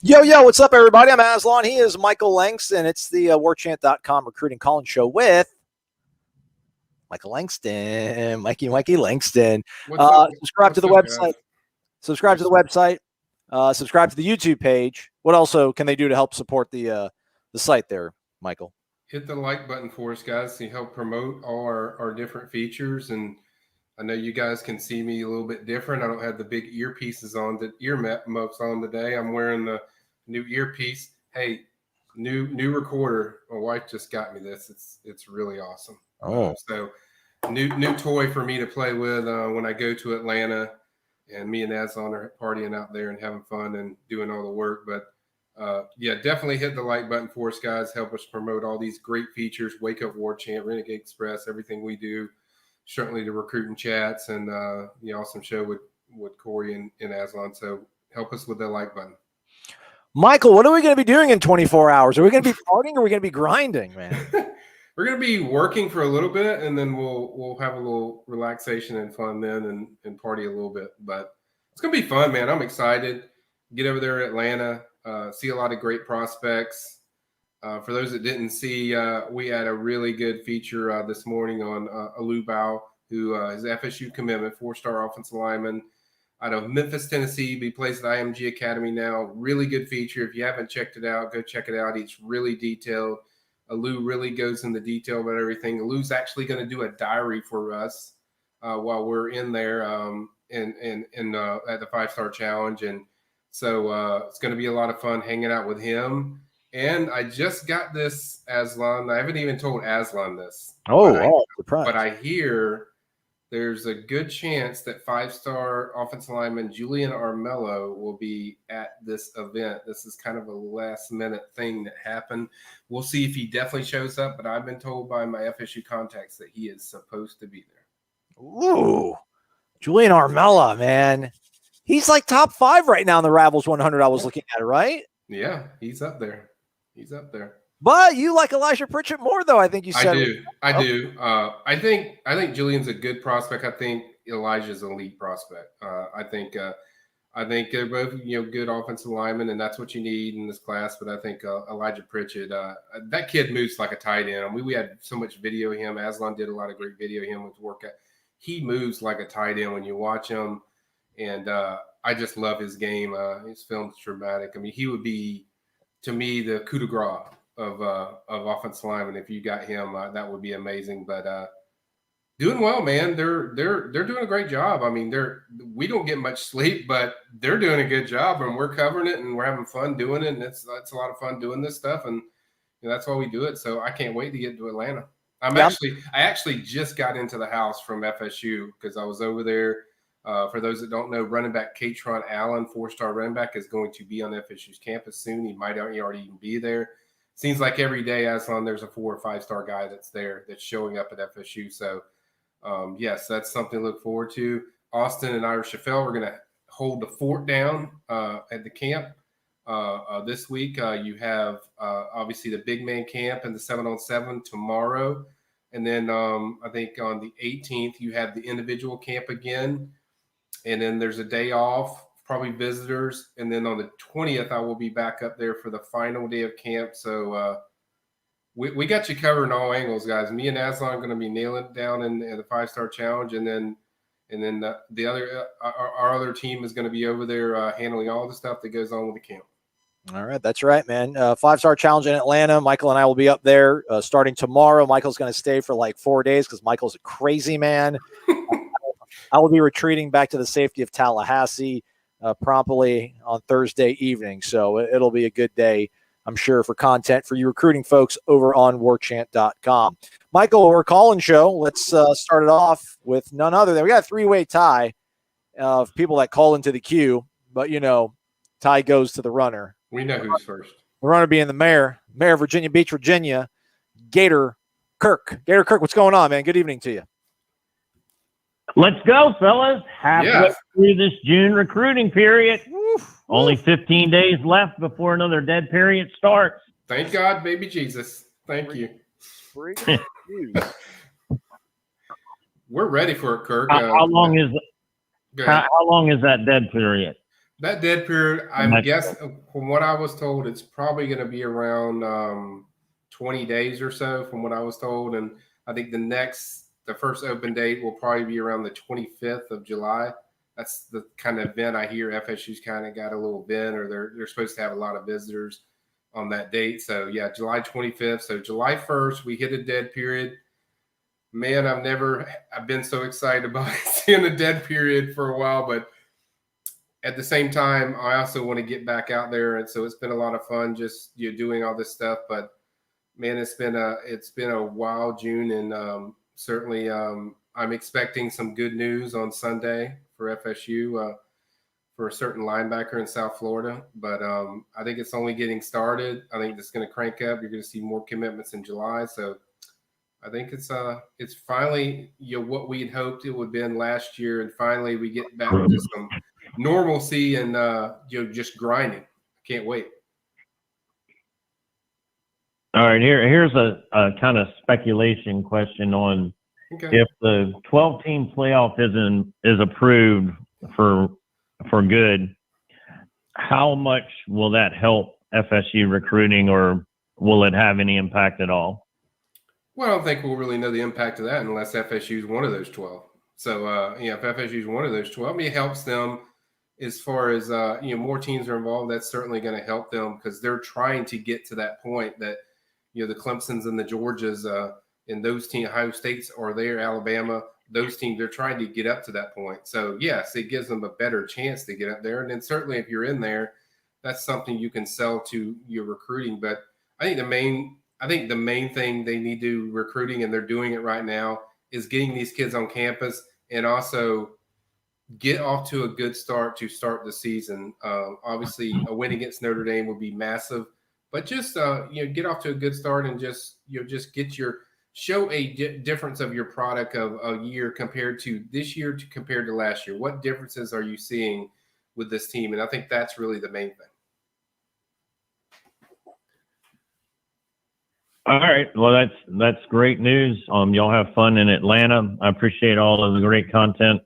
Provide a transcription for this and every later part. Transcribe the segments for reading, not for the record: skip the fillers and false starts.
Yo, what's up, everybody? I'm Aslan. He is Michael Langston. It's the Warchant.com recruiting call-in show with Michael Langston. Mikey Langston. Subscribe to the website. Subscribe to the website. Subscribe to the YouTube page. What also can they do to help support the site there, Michael? Hit the like button for us, guys, to help promote all our different features. And I know you guys can see me a little bit different. I don't have the big earpieces on, the earmuffs on today. I'm wearing the new earpiece. Hey, new recorder. My wife just got me this. It's really awesome. So new toy for me to play with when I go to Atlanta, and me and Aslan are partying out there and having fun and doing all the work. But definitely hit the like button for us, guys. Help us promote all these great features. Wake Up Warchant, Renegade Express, everything we do. Certainly the recruiting chats and the awesome show with Corey and Aslan. So help us with the like button. Michael, what are we going to be doing in 24 hours? Are we going to be partying or are we going to be grinding, man? We're going to be working for a little bit, and then we'll have a little relaxation and fun then and party a little bit. But it's going to be fun, man. I'm excited. Get over there in Atlanta, see a lot of great prospects. For those that didn't see, we had a really good feature this morning on Alubao, who is FSU commitment, 4-star offensive lineman out of Memphis, Tennessee. He plays at IMG Academy now. Really good feature. If you haven't checked it out, go check it out. It's really detailed. Alu really goes into detail about everything. Alu's actually going to do a diary for us while we're in there at the 5-star challenge. And so it's going to be a lot of fun hanging out with him. And I just got this, Aslan. I haven't even told Aslan this. Surprise. But I hear there's a good chance that 5-star offensive lineman Julian Armello will be at this event. This is kind of a last-minute thing that happened. We'll see if he definitely shows up, but I've been told by my FSU contacts that he is supposed to be there. Ooh, Julian Armello, man. He's like top 5 right now in the Ravels 100 I was looking at, right? Yeah, he's up there. But you like Elijah Pritchett more, though, I think you said. I do. I think Julian's a good prospect. I think Elijah's an elite prospect. I think they're both good offensive linemen, and that's what you need in this class. But I think Elijah Pritchett, that kid moves like a tight end. We had so much video of him. Aslan did a lot of great video of him with workout. He moves like a tight end when you watch him, and I just love his game. His film's dramatic. I mean, he would be, to me, the coup de grace of offensive lineman. If you got him, that would be amazing. But doing well, man. They're doing a great job. I mean, we don't get much sleep, but they're doing a good job, and we're covering it, and we're having fun doing it. And it's a lot of fun doing this stuff, and that's why we do it. So I can't wait to get to Atlanta. I actually just got into the house from FSU because I was over there. For those that don't know, running back Katron Allen, 4-star running back, is going to be on FSU's campus soon. He might already even be there. Seems like every day, Aslan, there's a 4 or 5-star guy that's there that's showing up at FSU. So, yes, that's something to look forward to. Austin and Irish Chaffel, we're going to hold the fort down at the camp this week. You have, obviously, the big man camp and the 7-on-7 tomorrow. And then I think on the 18th, you have the individual camp again. And then there's a day off, probably visitors. And then on the 20th, I will be back up there for the final day of camp. So we got you covered in all angles, guys. Me and Aslan are going to be nailing it down in the 5-star challenge. And then the other our other team is going to be over there handling all the stuff that goes on with the camp. All right, that's right, man. 5-star challenge in Atlanta. Michael and I will be up there starting tomorrow. Michael's going to stay for like 4 days because Michael's a crazy man. I will be retreating back to the safety of Tallahassee promptly on Thursday evening. So it'll be a good day, I'm sure, for content for you recruiting folks over on warchant.com. Michael, we're calling show. Let's start it off with none other than we got a 3-way tie of people that call into the queue. But, tie goes to the runner. We know who's first. The runner being the mayor of Virginia Beach, Virginia, Gator Kirk. Gator Kirk, what's going on, man? Good evening to you. Let's go, fellas. Halfway through this June recruiting period. Only 15 days left before another dead period starts. Thank God, baby Jesus. Thank you. We're ready for it, Kirk. How long is that dead period? That dead period, I'm guessing, from what I was told, it's probably going to be around 20 days or so, from what I was told. And I think the first open date will probably be around the 25th of July. That's the kind of event I hear FSU's kind of got a little event, or they're supposed to have a lot of visitors on that date. So yeah, July 25th. So July 1st, we hit a dead period. Man, I've been so excited about seeing a dead period for a while, but at the same time, I also want to get back out there, and so it's been a lot of fun just doing all this stuff. But man, it's been a wild June, and certainly I'm expecting some good news on Sunday for FSU for a certain linebacker in South Florida. But I think it's only getting started. I think it's going to crank up. You're going to see more commitments in July. So I think it's finally what we had hoped it would have been last year, and finally we get back to some normalcy and just grinding. I can't wait. All right, here's a kind of speculation question on if the 12-team playoff is approved for good, how much will that help FSU recruiting, or will it have any impact at all? Well, I don't think we'll really know the impact of that unless FSU is one of those 12. So if FSU is one of those 12, it helps them. As far as more teams are involved, that's certainly going to help them, because they're trying to get to that point that the Clemsons and the Georgias and those teams, Ohio State's are there, Alabama, those teams, they're trying to get up to that point. So yes, it gives them a better chance to get up there. And then certainly if you're in there, that's something you can sell to your recruiting. But I think the main thing they need to do recruiting, and they're doing it right now, is getting these kids on campus and also get off to a good start to start the season. Obviously, a win against Notre Dame would be massive, but just get off to a good start and just get show a difference of your product of a year compared to this year compared to last year. What differences are you seeing with this team? And I think that's really the main thing. All right. Well, that's great news. Y'all have fun in Atlanta. I appreciate all of the great content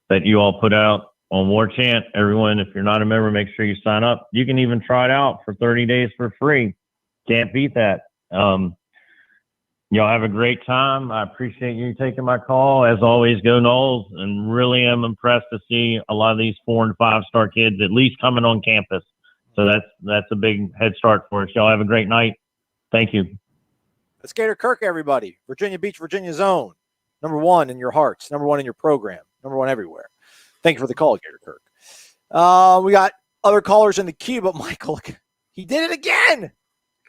that you all put out on Warchant. Everyone, if you're not a member, make sure you sign up. You can even try it out for 30 days for free. Can't beat that. Y'all have a great time. I appreciate you taking my call. As always, go Noles, and really am impressed to see a lot of these 4- and 5-star kids at least coming on campus. So that's a big head start for us. Y'all have a great night. Thank you. That's Gator Kirk, everybody. Virginia Beach, Virginia's own. Number one in your hearts. Number one in your program. Number one everywhere. Thank you for the call, Gator Kirk. We got other callers in the queue, but Michael, he did it again.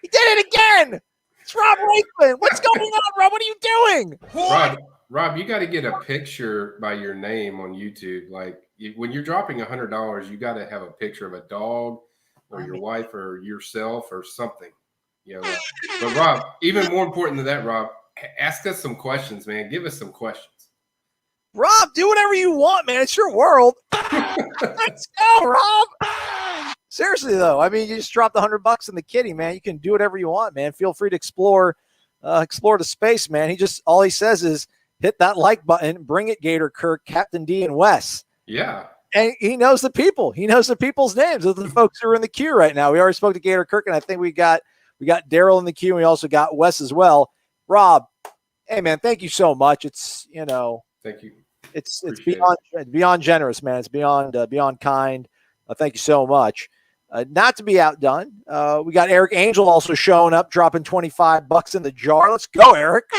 He did it again. It's Rob Rickman. What's going on, Rob? What are you doing? Rob, you got to get a picture by your name on YouTube. Like when you're dropping $100, you got to have a picture of a dog or your wife or yourself or something. But Rob, even more important than that, Rob, ask us some questions, man. Give us some questions. Rob, do whatever you want, man. It's your world. Let's go, Rob. Seriously, though, I mean, you just dropped $100 in the kitty, man. You can do whatever you want, man. Feel free to explore the space, man. All he says is hit that like button, bring it, Gator Kirk, Captain D, and Wes. Yeah. And he knows the people. He knows the people's names of the folks who are in the queue right now. We already spoke to Gator Kirk, and I think we got Daryl in the queue, and we also got Wes as well. Rob, hey, man, thank you so much. It's, thank you. It's beyond generous, man. It's beyond kind. Thank you so much. Not to be outdone, we got Eric Angel also showing up, dropping $25 in the jar. Let's go, Eric. A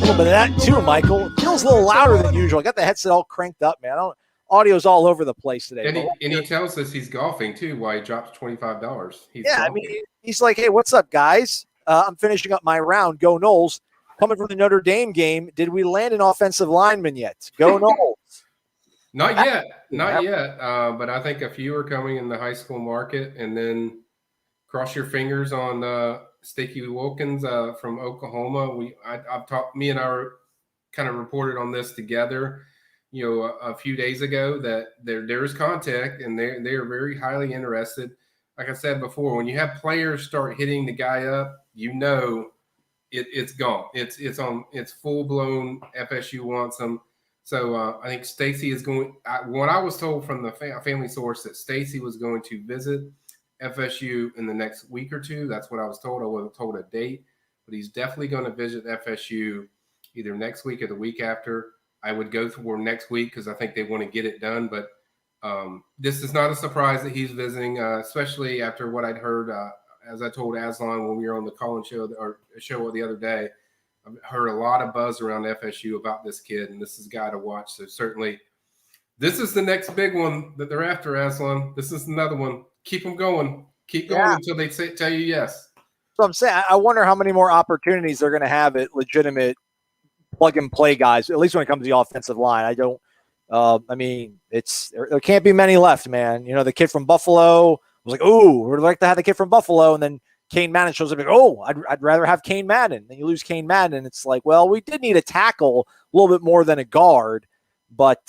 little bit of that too, Michael. It feels a little louder than usual. I got the headset all cranked up, man. Audio's all over the place today. And he tells us he's golfing too while he drops $25. Golfing. I mean, he's like, hey, what's up, guys? I'm finishing up my round. Go Noles. Coming from the Notre Dame game, did we land an offensive lineman yet? Go Noles. Not yet. But I think a few are coming in the high school market. And then cross your fingers on Sticky Wilkins from Oklahoma. Me and I kind of reported on this together, a few days ago, that there is contact, and they are very highly interested. Like I said before, when you have players start hitting the guy up, it's gone. It's full blown. FSU wants them. So I think Stacy is going. What I was told from the family source that Stacy was going to visit FSU in the next week or two. That's what I was told. I wasn't told a date, but he's definitely going to visit FSU either next week or the week after. I would go for next week because I think they want to get it done. But this is not a surprise that he's visiting, especially after what I'd heard. As I told Aslan when we were on the call-in show or show the other day. I've heard a lot of buzz around FSU about this kid, and this is a guy to watch. So certainly, this is the next big one that they're after, Aslan. This is another one. Keep them going. Keep going until they tell you yes. So I'm saying, I wonder how many more opportunities they're going to have at legitimate plug-and-play guys, at least when it comes to the offensive line. I don't I mean, there can't be many left, man. You know, the kid from Buffalo was like, oh, we'd like to have the kid from Buffalo, and then Kane Madden shows up like, oh, I'd rather have Kane Madden. Then you lose Kane Madden, and it's like, well, we did need a tackle a little bit more than a guard. But,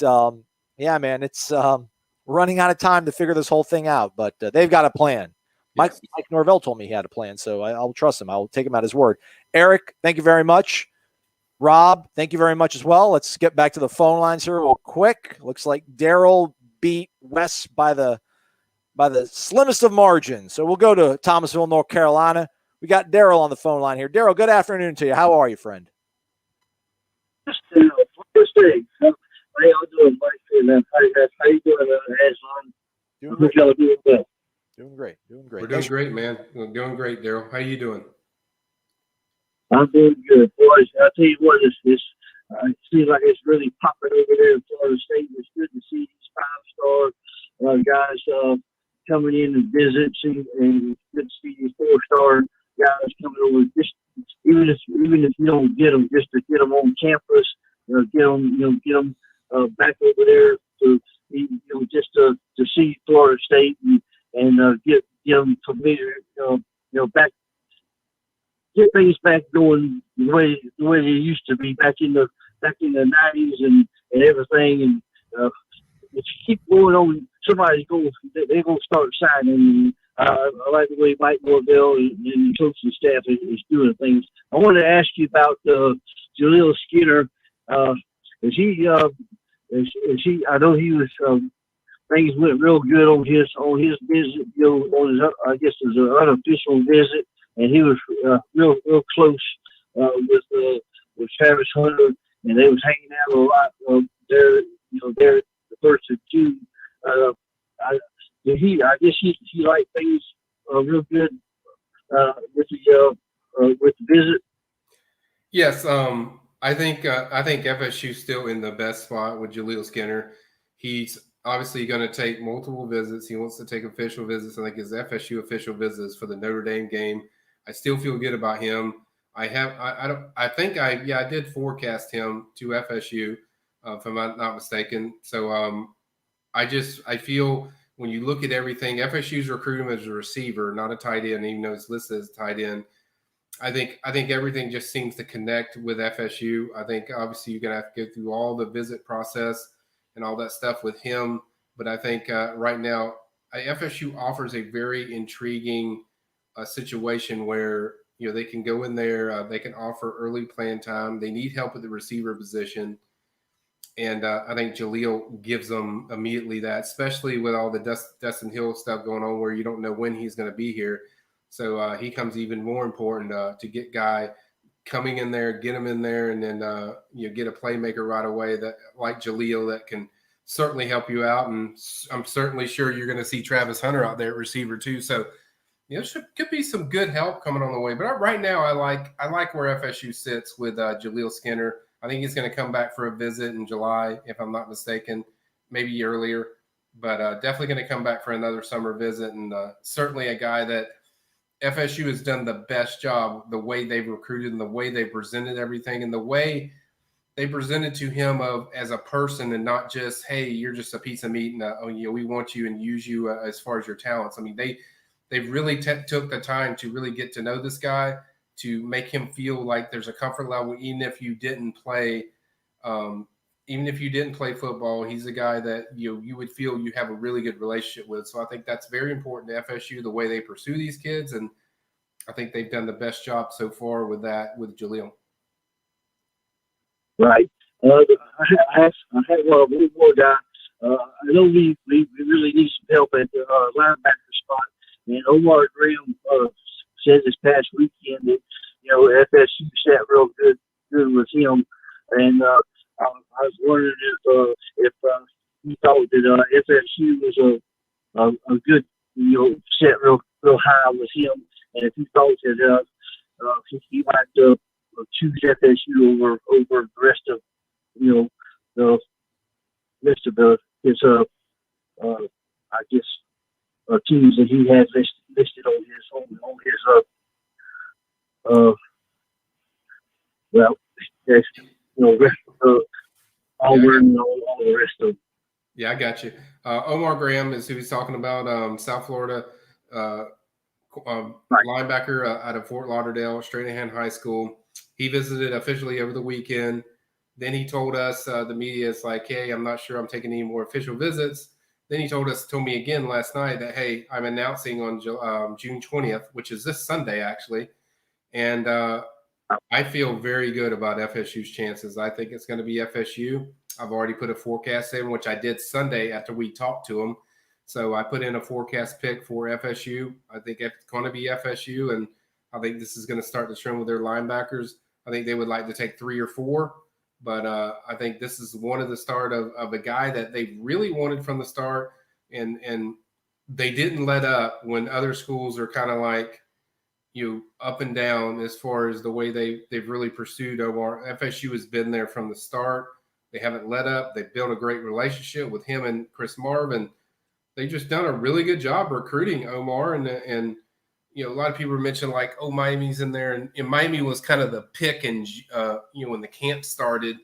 yeah, man, it's we're running out of time to figure this whole thing out. But they've got a plan. Yes. Mike Norvell told me he had a plan, so I'll trust him. I'll take him at his word. Eric, thank you very much. Rob, thank you very much as well. Let's get back to the phone lines here real quick. Looks like Daryl beat Wes by the slimmest of margins. So we'll go to Thomasville, North Carolina. We got Daryl on the phone line here. Daryl, good afternoon to you. How are you, friend? First day. How y'all doing, Mike? How you doing, Aslan? Doing great. Y'all doing well. Doing great. We're doing great, man. We're doing great, Daryl. How you doing? I'm doing good, boys. I'll tell you what, it seems like it's really popping over there in Florida State. It's good to see these 5-star guys coming in and visit, and good to see these 4-star guys coming over. Just even if you don't get them, just to get them on campus, get them back over there to just to see Florida State and get them familiar, back. Get things back going the way they used to be back in the 90s and everything, and if you keep going on, they're going to start signing. I like the way Mike Norvell and the coaching staff is doing things. I wanted to ask you about Jaleel Skinner. Is he? I know he was. Things went real good on his visit. On his, I guess it was an unofficial visit. And he was real close with Travis Hunter, and they was hanging out a lot there. There the first of June. I guess he liked things real good with the visit. Yes, I think FSU's still in the best spot with Jaleel Skinner. He's obviously going to take multiple visits. He wants to take official visits. I think his FSU official visits for the Notre Dame game. I still feel good about him. I did forecast him to FSU, if I'm not mistaken. So I feel when you look at everything, FSU's recruiting him as a receiver, not a tight end, even though it's listed as a tight end. I think everything just seems to connect with FSU. I think obviously you're going to have to go through all the visit process and all that stuff with him. But I think right now FSU offers a very intriguing situation where they can go in there, they can offer early playing time. They need help at the receiver position, and I think Jaleel gives them immediately that, especially with all the Destyn Hill stuff going on, where you don't know when he's going to be here. So he comes even more important to get guy coming in there, get him in there, and then get a playmaker right away that like Jaleel that can certainly help you out. And I'm certainly sure you're going to see Travis Hunter out there at receiver too. So. Could be some good help coming on the way. But right now, I like where FSU sits with Jaleel Skinner. I think he's going to come back for a visit in July, if I'm not mistaken, maybe earlier. But definitely going to come back for another summer visit. And certainly a guy that FSU has done the best job, the way they've recruited and the way they presented everything and the way they presented to him as a person and not just, hey, you're just a piece of meat and we want you and use you as far as your talents. I mean, They've really took the time to really get to know this guy, to make him feel like there's a comfort level, even if you didn't play football. He's a guy that you would feel you have a really good relationship with. So I think that's very important to FSU, the way they pursue these kids, and I think they've done the best job so far with that with Jaleel. Right. I have one more guy. I know we really need some help at the linebacker spot. And Omar Graham said this past weekend that FSU sat real good with him. And I was wondering if he thought that FSU was a good set real high with him, and if he thought that he might choose FSU over the rest of the rest of his I guess teams that he has listed on his well, yes, rest of the Auburn and all the rest of them. Yeah, I got you. Omar Graham is who he's talking about. South Florida linebacker out of Fort Lauderdale, Stranahan High School. He visited officially over the weekend. Then he told us, the media is like, hey, I'm not sure I'm taking any more official visits. Then he told me again last night that, hey, I'm announcing on June 20th, which is this Sunday, actually. And I feel very good about FSU's chances. I think it's going to be FSU. I've already put a forecast in, which I did Sunday after we talked to him. So I put in a forecast pick for FSU. I think it's going to be FSU, and I think this is going to start the trend with their linebackers. I think they would like to take 3 or 4, but I think this is one of the start of a guy that they really wanted from the start, and they didn't let up when other schools are kind of like, up and down as far as the way they've really pursued Omar. FSU has been there from the start. They haven't let up. They've built a great relationship with him and Chris Marvin. They've just done a really good job recruiting Omar. And a lot of people mentioned like, oh, Miami's in there. And Miami was kind of the pick and, when the camp started.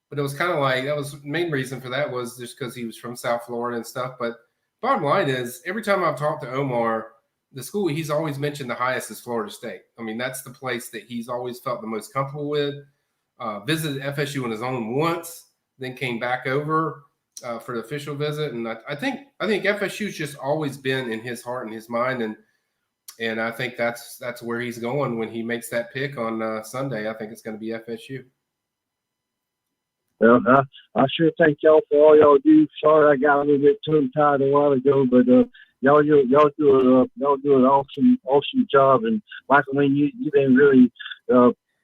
But it was kind of like, that was the main reason for that was just because he was from South Florida and stuff. But bottom line is, every time I've talked to Omar, the school he's always mentioned the highest is Florida State. I mean, that's the place that he's always felt the most comfortable with. Visited FSU on his own once, then came back over for the official visit. And I think FSU's just always been in his heart and his mind. And I think that's where he's going when he makes that pick on Sunday. I think it's going to be FSU. Well, I sure thank y'all for all y'all do. Sorry I got a little bit tongue-tied a while ago, but y'all do an awesome job. And Michael, you've been really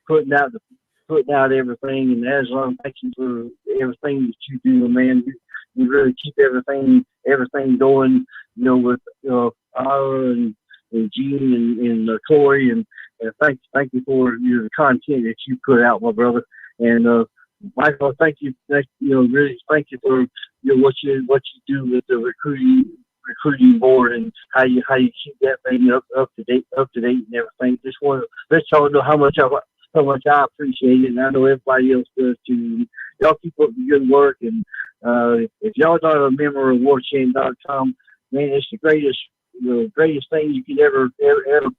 putting out everything. And Aslan, thank you for everything that you do, man. You really keep everything going. With Ira and Gene and Corey, and thank you for the content that you put out, my brother. And Michael, thank you. Really thank you for what you do with the recruiting board and how you keep that thing up to date and everything. Just want to let y'all know how much I appreciate it, and I know everybody else does too. Y'all keep up the good work, and if y'all not a member of Warchant.com, man, it's the greatest thing you can ever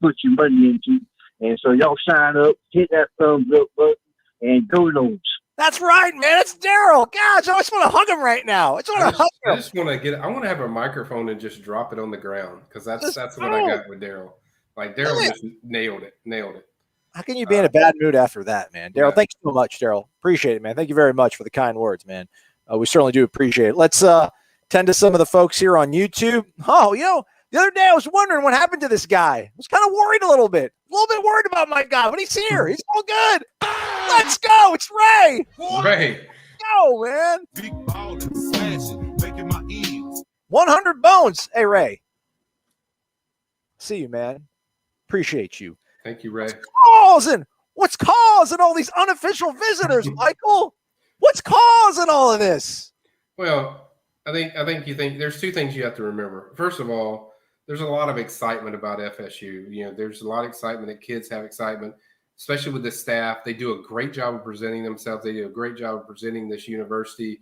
put your money into. And so y'all sign up, hit that thumbs up button, and go Noles. That's right, man. It's Daryl. Gosh, I just want to hug him right now. I want to have a microphone and just drop it on the ground because that's what I got with Daryl. Like Daryl just nailed it. How can you be in a bad mood after that, man? Daryl, thank you so much, Daryl. Appreciate it, man. Thank you very much for the kind words, man. We certainly do appreciate it. Let's tend to some of the folks here on YouTube. Oh, the other day I was wondering what happened to this guy. I was kind of worried a little bit worried about my guy, but he's here. He's all good. Let's go. It's Ray. Ray. Go, man. Big ballin', smashing, making my ends. 100 bones. Hey, Ray. See you, man. Appreciate you. Thank you, Ray. What's causing all these unofficial visitors, Michael? What's causing all of this? Well, I think you think there's two things you have to remember. First of all, there's a lot of excitement about FSU. There's a lot of excitement that kids have excitement, especially with the staff. They do a great job of presenting themselves. They do a great job of presenting this university.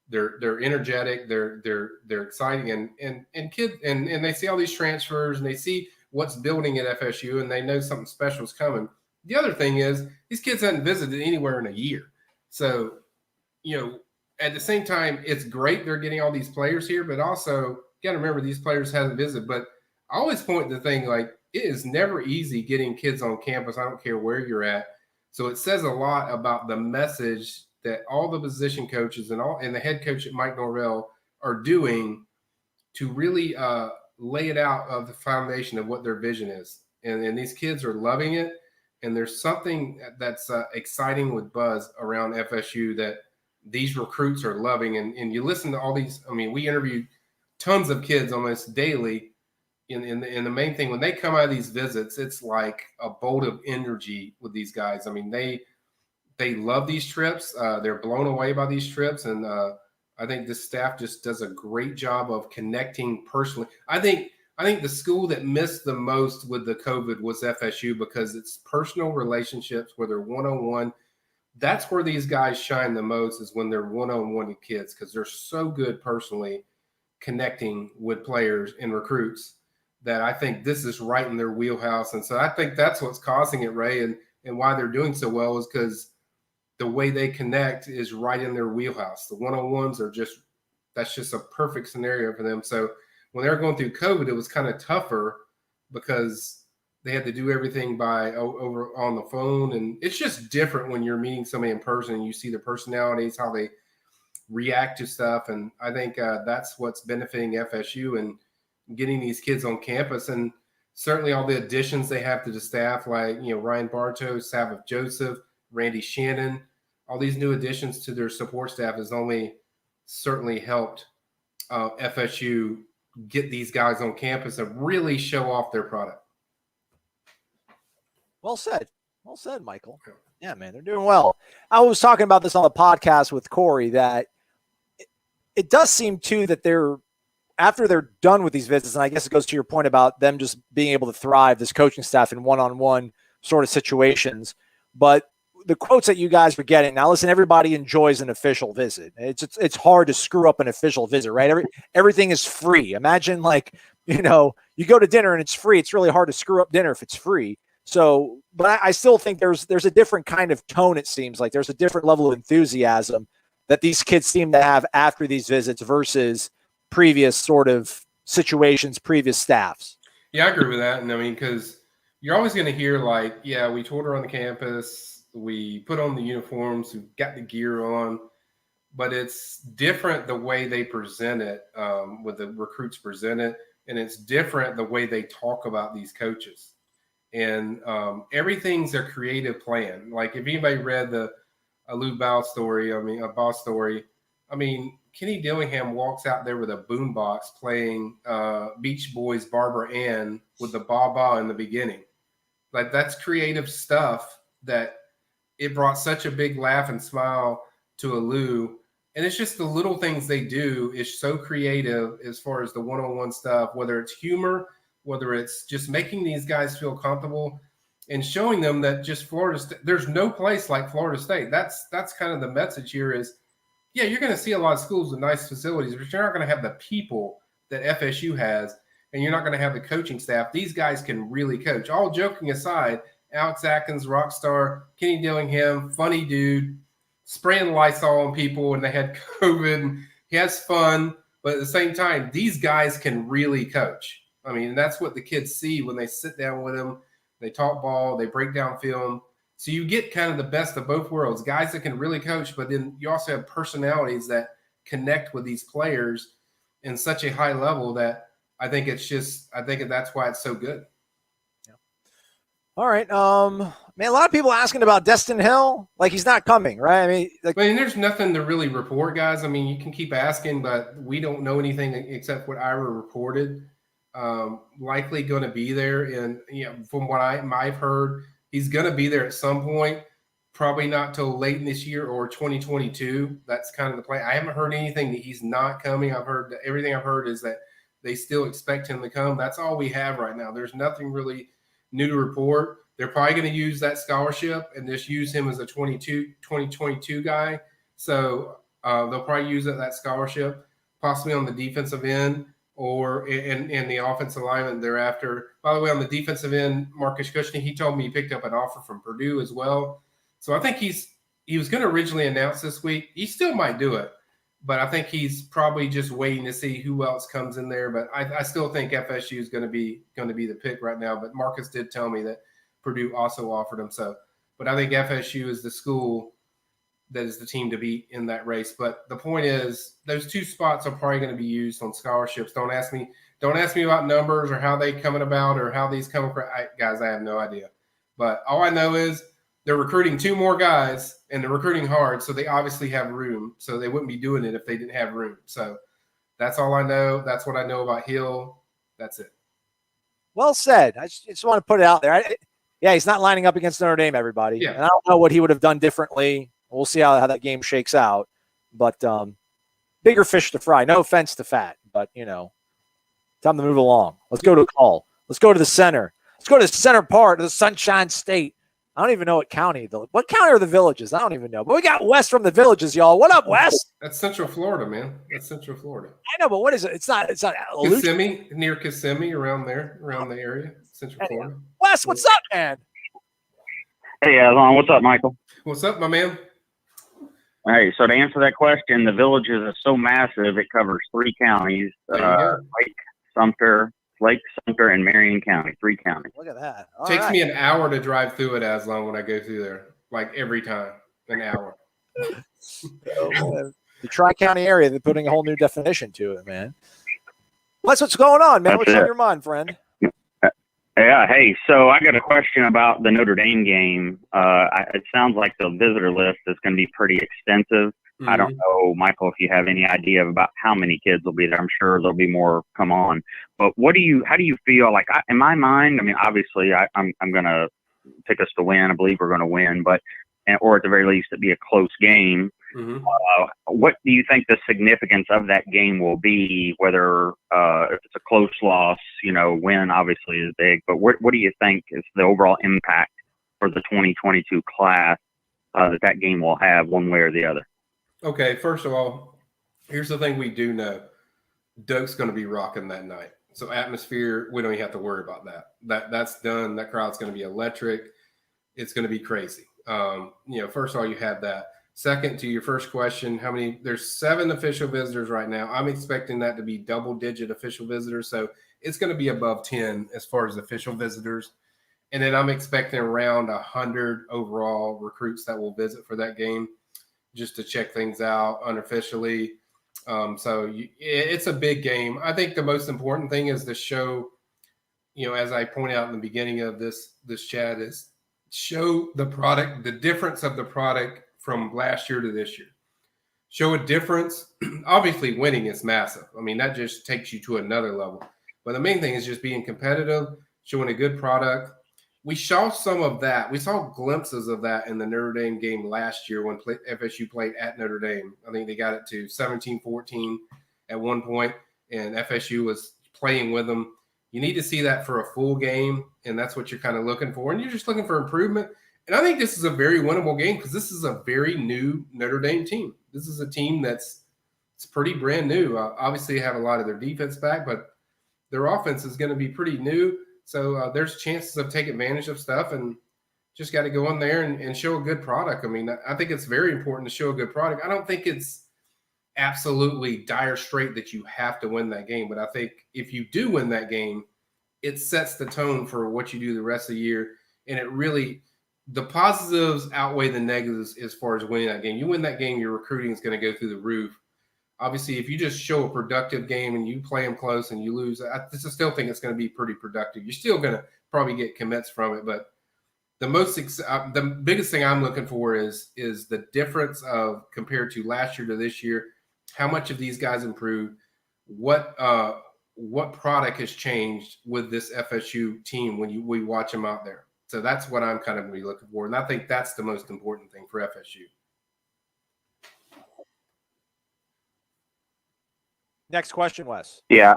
They're energetic. They're exciting and kids and they see all these transfers and they see what's building at FSU and they know something special is coming. The other thing is these kids haven't visited anywhere in a year. So, at the same time, it's great they're getting all these players here, but also you got to remember these players haven't visited. But I always point to the thing like it is never easy getting kids on campus. I don't care where you're at. So it says a lot about the message that all the position coaches and the head coach at Mike Norvell are doing to really lay it out of the foundation of what their vision is. And these kids are loving it. And there's something that's exciting with buzz around FSU that these recruits are loving. And you listen to all these. I mean, we interviewed tons of kids almost daily. And the main thing, when they come out of these visits, it's like a bolt of energy with these guys. I mean, they love these trips. They're blown away by these trips. And I think the staff just does a great job of connecting personally. I think the school that missed the most with the COVID was FSU, because it's personal relationships where they're one-on-one. That's where these guys shine the most, is when they're one-on-one with kids, because they're so good personally connecting with players and recruits that I think this is right in their wheelhouse. And so I think that's what's causing it, Ray, and why they're doing so well is because the way they connect is right in their wheelhouse. The one-on-ones are that's just a perfect scenario for them. So when they were going through COVID, it was kind of tougher because they had to do everything over on the phone. And it's just different when you're meeting somebody in person and you see their personalities, how they react to stuff. And I think that's what's benefiting FSU and getting these kids on campus. And certainly all the additions they have to the staff, like, Ryan Bartow, Savith Joseph, Randy Shannon, all these new additions to their support staff has only certainly helped FSU get these guys on campus and really show off their product. Well said, Michael. Yeah, man, they're doing well. I was talking about this on the podcast with Corey, that it does seem too that after they're done with these visits, and I guess it goes to your point about them just being able to thrive, this coaching staff, in one-on-one sort of situations. But the quotes that you guys are getting now, listen, everybody enjoys an official visit. It's hard to screw up an official visit, right? Everything is free. Imagine, like, you go to dinner and it's free. It's really hard to screw up dinner if it's free. So, but I still think there's a different kind of tone. It seems like there's a different level of enthusiasm that these kids seem to have after these visits versus previous sort of situations, previous staffs. Yeah, I agree with that. And I mean, because you're always going to hear, like, yeah, we toured around the campus, we put on the uniforms, we got the gear on, but it's different the way they present it, with the recruits present it, and it's different the way they talk about these coaches. And everything's a creative plan. Like, if anybody read the Lou Bow story, a Boss story, Kenny Dillingham walks out there with a boombox playing Beach Boys' Barbara Ann with the ba-ba in the beginning. Like, that's creative stuff that it brought such a big laugh and smile to Lou. And it's just the little things they do is so creative as far as the one-on-one stuff, whether it's humor, whether it's just making these guys feel comfortable and showing them that just Florida State, there's no place like Florida State. That's kind of the message here is, yeah, you're going to see a lot of schools with nice facilities, but you're not going to have the people that FSU has, and you're not going to have the coaching staff. These guys can really coach. All joking aside, Alex Atkins, rock star, Kenny Dillingham, funny dude, spraying Lysol on people when they had COVID. And he has fun, but at the same time, these guys can really coach. And that's what the kids see when they sit down with him. They talk ball, they break down film. So you get kind of the best of both worlds, guys that can really coach, but then you also have personalities that connect with these players in such a high level that I think that's why it's so good. Yeah. All right. Man, a lot of people asking about Destyn Hill, like he's not coming, right? There's nothing to really report, guys. You can keep asking, but we don't know anything except what Ira reported. Likely going to be there, and from what I've heard, he's going to be there at some point, probably not till late in this year or 2022. That's kind of the plan. I haven't heard anything that he's not coming. Everything I've heard is that they still expect him to come. That's all we have right now. There's nothing really new to report. They're probably going to use that scholarship and just use him as a 2022 guy. So they'll probably use that scholarship, possibly on the defensive end or in the offensive lineman thereafter. By the way, on the defensive end, Marcus Cushney, he told me he picked up an offer from Purdue as well. So I think he was going to originally announce this week. He still might do it, but I think he's probably just waiting to see who else comes in there. But I still think FSU is going to be the pick right now. But Marcus did tell me that Purdue also offered him. So, but I think FSU is the school that is the team to beat in that race. But the point is, those 2 spots are probably going to be used on scholarships. Don't ask me about numbers or how they coming about or how these come across. Guys, I have no idea. But all I know is they're recruiting 2 more guys, and they're recruiting hard, so they obviously have room. So they wouldn't be doing it if they didn't have room. So that's all I know. That's what I know about Hill. That's it. Well said. I just want to put it out there. He's not lining up against Notre Dame, everybody. Yeah. And I don't know what he would have done differently. We'll see how that game shakes out. But bigger fish to fry. No offense to Fat, but, time to move along. Let's go to a call. Let's go to the center. Let's go to the center part of the Sunshine State. I don't even know what county are the Villages? I don't even know. But we got Wes from the Villages, y'all. What up, Wes? That's Central Florida, man. That's Central Florida. I know, but what is it? It's not Kissimmee, near Kissimmee, around the area, Central Florida. Wes, what's up, man? Hey, Lon, what's up, Michael? What's up, my man? Hey, so to answer that question, the Villages is so massive it covers 3 counties: Lake Sumter, and Marion County. 3 counties. Look at that. Takes me an hour to drive through it, Aslan, when I go through there. Like every time, an hour. The Tri-County area, they're putting a whole new definition to it, man. What's going on, man? What's on your mind, friend? Yeah, hey, so I got a question about the Notre Dame game. It sounds like the visitor list is going to be pretty extensive. Mm-hmm. I don't know, Michael, if you have any idea about how many kids will be there. I'm sure there'll be more come on. But how do you feel? Like, in my mind, I mean, obviously, I'm going to pick us to win. I believe we're going to win, or at the very least, it'd be a close game. Mm-hmm. What do you think the significance of that game will be? Whether if it's a close loss, win obviously is big. But what do you think is the overall impact for the 2022 class that game will have, one way or the other? Okay, first of all, here's the thing we do know: Doak's going to be rocking that night. So atmosphere, we don't even have to worry about that. That's done. That crowd's going to be electric. It's going to be crazy. First of all, you have that. Second, to your first question, there's 7 official visitors right now. I'm expecting that to be double-digit official visitors. So it's going to be above 10 as far as official visitors. And then I'm expecting around 100 overall recruits that will visit for that game just to check things out unofficially. It's a big game. I think the most important thing is to show, as I pointed out in the beginning of this chat, is show the product, the difference of the product from last year to this year. Show a difference. Obviously, winning is massive. I mean, that just takes you to another level. But the main thing is just being competitive, showing a good product. We saw some of that. We saw glimpses of that in the Notre Dame game last year when FSU played at Notre Dame. I think they got it to 17-14 at one point, and FSU was playing with them. You need to see that for a full game, and that's what you're kind of looking for. And you're just looking for improvement. And I think this is a very winnable game because this is a very new Notre Dame team. This is a team it's pretty brand new. Obviously, they have a lot of their defense back, but their offense is going to be pretty new. So there's chances of taking advantage of stuff, and just got to go in there and show a good product. I mean, I think it's very important to show a good product. I don't think it's absolutely dire straight that you have to win that game, but I think if you do win that game, it sets the tone for what you do the rest of the year, and it really – the positives outweigh the negatives as far as winning that game. You win that game, your recruiting is going to go through the roof. Obviously, if you just show a productive game and you play them close and you lose, I still think it's going to be pretty productive. You're still going to probably get commits from it, but the biggest thing I'm looking for is the difference of compared to last year to this year. How much of these guys improved? What product has changed with this FSU team when we watch them out there? So that's what I'm kind of going to be looking for. And I think that's the most important thing for FSU. Next question, Wes. Yeah,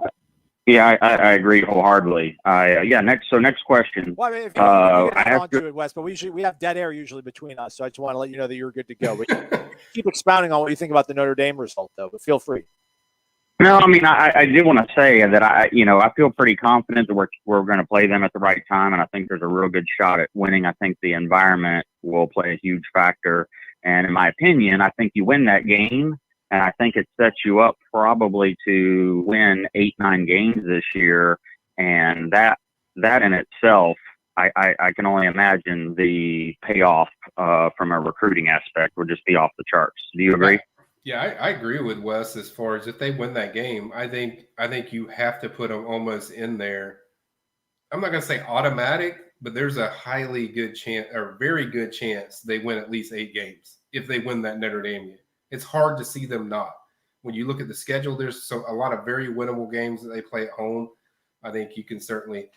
I agree wholeheartedly. Next question. Well, I mean, if you get on to it, Wes, but we have dead air usually between us, so I just want to let you know that you're good to go. But keep expounding on what you think about the Notre Dame result, though, but feel free. No, I mean, I do want to say that I feel pretty confident that we're going to play them at the right time, and I think there's a real good shot at winning. I think the environment will play a huge factor, and in my opinion, I think you win that game, and I think it sets you up probably to win 8-9 games this year, and that in itself I can only imagine the payoff from a recruiting aspect would just be off the charts. Do you agree? Yeah, I agree with Wes as far as if they win that game. I think you have to put them almost in there. I'm not going to say automatic, but there's a highly good chance or very good chance they win at least 8 games if they win that Notre Dame game. It's hard to see them not. When you look at the schedule, there's a lot of very winnable games that they play at home. I think you can certainly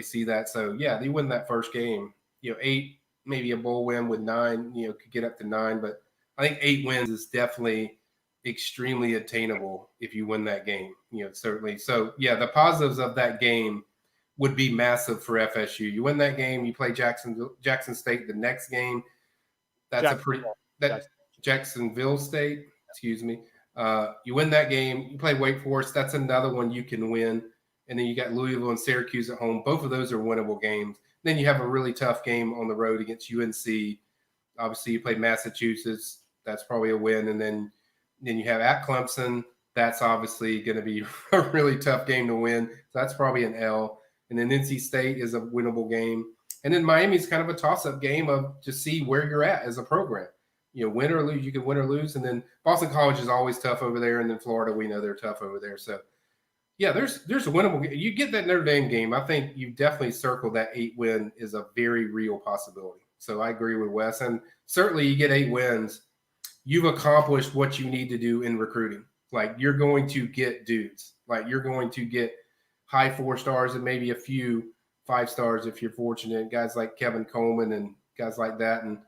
see that. So yeah, they win that first game. 8, maybe a bowl win with 9. Could get up to 9, but I think 8 wins is definitely extremely attainable if you win that game. Certainly. So yeah, the positives of that game would be massive for FSU. You win that game, you play Jackson State the next game. Jacksonville State. Excuse me. You win that game, you play Wake Forest. That's another one you can win. And then you got Louisville and Syracuse at home. Both of those are winnable games. Then you have a really tough game on the road against UNC. Obviously, you play Massachusetts. That's probably a win. And then you have at Clemson. That's obviously going to be a really tough game to win. So that's probably an L. And then NC State is a winnable game. And then Miami's kind of a toss-up game of to see where you're at as a program. Win or lose. You can win or lose. And then Boston College is always tough over there. And then Florida, we know they're tough over there. So, yeah, there's a winnable game. You get that Notre Dame game, I think you definitely circle that 8 win is a very real possibility. So I agree with Wes. And certainly you get 8 wins, you've accomplished what you need to do in recruiting. Like you're going to get dudes. Like you're going to get high 4 stars and maybe a few 5 stars if you're fortunate. Guys like Kevin Coleman and guys like that and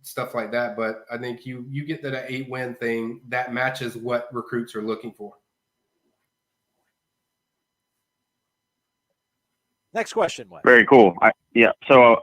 stuff like that. But I think you get to that 8 win thing that matches what recruits are looking for. Next question, Wes. Very cool. So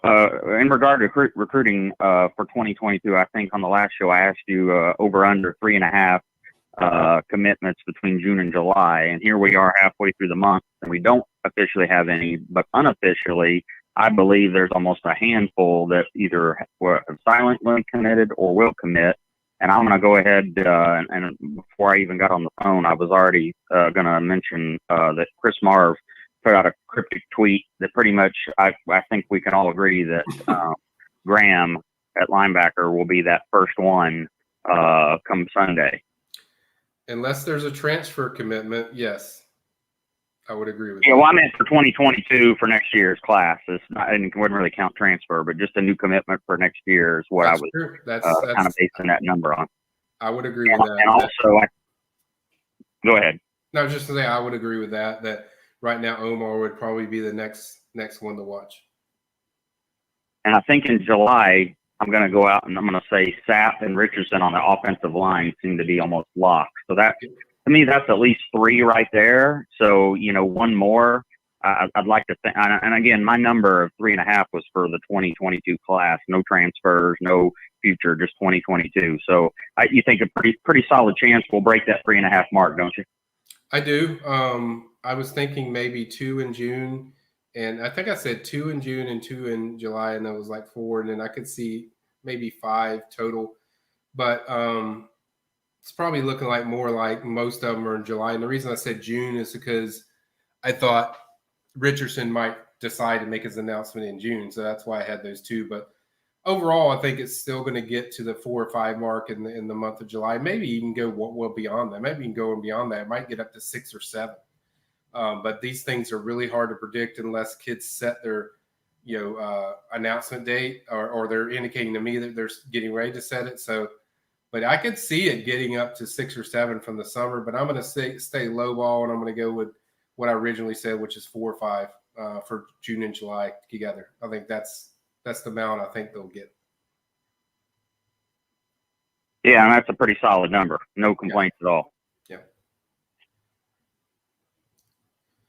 in regard to recruiting for 2022, I think on the last show I asked you over under 3.5 commitments between June and July, and here we are halfway through the month, and we don't officially have any, but unofficially, I believe there's almost a handful that either were silently committed or will commit. And I'm going to go ahead and before I even got on the phone, I was already going to mention that Chris Marv put out a cryptic tweet that pretty much I think we can all agree that Graham at linebacker will be that first one come Sunday. Unless there's a transfer commitment, yes, I would agree with that. Yeah, well, I meant for 2022 for next year's class. I wouldn't really count transfer, but just a new commitment for next year is what I was that's kind of basing that number on. I would agree with that. And also, go ahead. No, just to say I would agree with that. That right now Omar would probably be the next one to watch. And I think in July, I'm going to go out and I'm going to say Sapp and Richardson on the offensive line seem to be almost locked. So that, to me, that's at least 3 right there. So, one more. I'd like to think, and again, my number of 3.5 was for the 2022 class. No transfers, no future, just 2022. So you think a pretty solid chance we'll break that 3.5 mark, don't you? I do. I was thinking maybe 2 in June. And I think I said 2 in June and 2 in July, and that was like 4. And then I could see maybe 5 total. But it's probably looking like more like most of them are in July. And the reason I said June is because I thought Richardson might decide to make his announcement in June. So that's why I had those 2. But overall, I think it's still going to get to the 4 or 5 mark in the month of July. Maybe even go well beyond that. Maybe even go beyond that. It might get up to 6 or 7. But these things are really hard to predict unless kids set their, announcement date or they're indicating to me that they're getting ready to set it. So, but I could see it getting up to 6 or 7 from the summer. But I'm going to stay low ball, and I'm going to go with what I originally said, which is 4 or 5 for June and July together. I think that's the amount I think they'll get. Yeah, and that's a pretty solid number. No complaints at all.